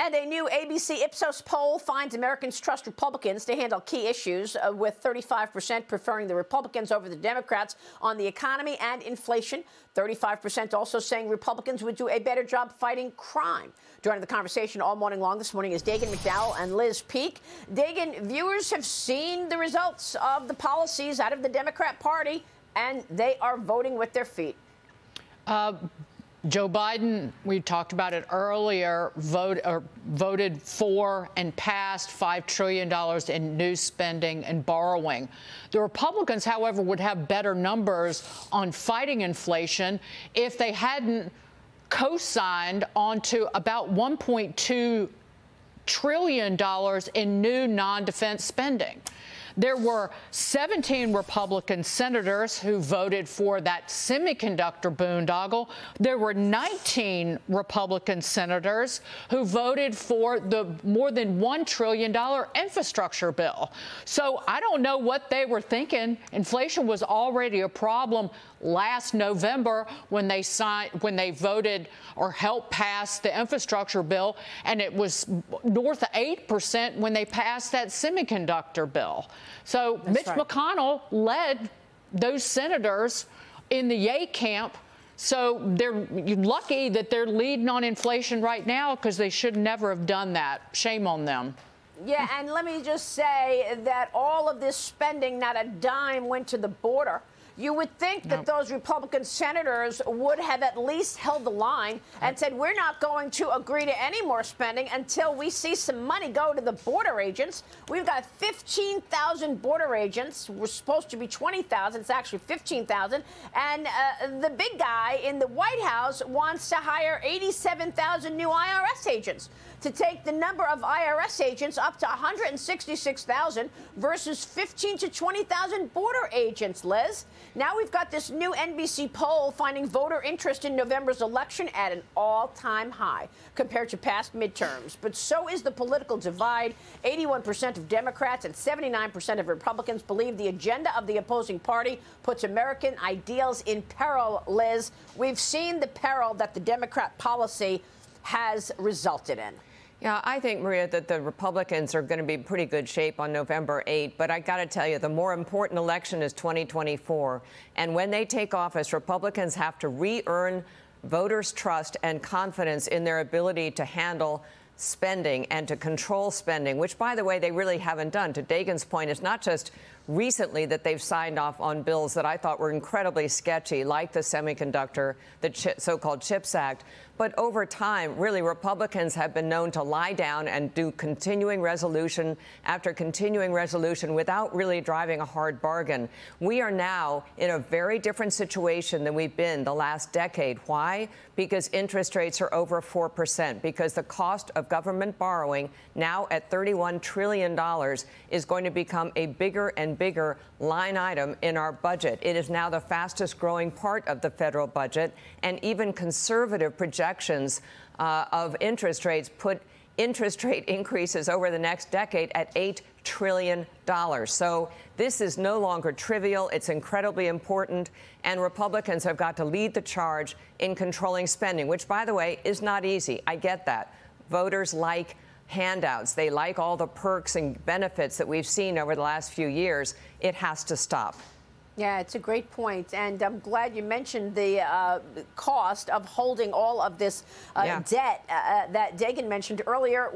And a new ABC Ipsos poll finds Americans trust Republicans to handle key issues, with 35% preferring the Republicans over the Democrats on the economy and inflation. 35% also saying Republicans would do a better job fighting crime. Joining the conversation all morning long this morning is Dagen McDowell and Liz Peek. Dagen, viewers have seen the results of the policies out of the Democrat Party, and they are voting with their feet. Joe Biden, we talked about it earlier, voted for and passed $5 trillion in new spending and borrowing. The Republicans, however, would have better numbers on fighting inflation if they hadn't co-signed onto about $1.2 trillion in new non-defense spending. There were 17 Republican senators who voted for that semiconductor boondoggle. There were 19 Republican senators who voted for the more than $1 trillion infrastructure bill. So I don't know what they were thinking. Inflation was already a problem last November when they voted or helped pass the infrastructure bill, and it was north of 8% when they passed that semiconductor bill. So Mitch McConnell led those senators in the yay camp. So they're lucky that they're leading on inflation right now, because they should never have done that. Shame on them. Yeah, and let me just say that all of this spending, not a dime went to the border. You would think that those Republican senators would have at least held the line and said, we're not going to agree to any more spending until we see some money go to the border agents. We've got 15,000 border agents. We're supposed to be 20,000. It's actually 15,000. And the big guy in the White House wants to hire 87,000 new IRS agents, to take the number of IRS agents up to 166,000 versus 15 to 20,000 border agents, Liz. Now we've got this new NBC poll finding voter interest in November's election at an all-time high compared to past midterms. But so is the political divide. 81% of Democrats and 79% of Republicans believe the agenda of the opposing party puts American ideals in peril, Liz. We've seen the peril that the Democrat policy has resulted in. Yeah, I think, Maria, that the Republicans are going to be in pretty good shape on November 8th. But I got to tell you, the more important election is 2024. And when they take office, Republicans have to re-earn voters' trust and confidence in their ability to handle spending and to control spending, which, by the way, they really haven't done. To Dagen's point, it's not just recently that they've signed off on bills that I thought were incredibly sketchy, like the semiconductor, the so-called CHIPS Act. But over time, really, Republicans have been known to lie down and do continuing resolution after continuing resolution without really driving a hard bargain. We are now in a very different situation than we've been the last decade. Why? Because interest rates are over 4%, because the cost of government borrowing, now at $31 trillion, is going to become a bigger and bigger line item in our budget. It is now the fastest growing part of the federal budget, and even conservative projections of interest rates put interest rate increases over the next decade at $8 trillion. So this is no longer trivial. It's incredibly important. And Republicans have got to lead the charge in controlling spending, which, by the way, is not easy. I get that. Voters like handouts. They like all the perks and benefits that we've seen over the last few years. It has to stop. Yeah, it's a great point. And I'm glad you mentioned the cost of holding all of this debt that Dagen mentioned earlier.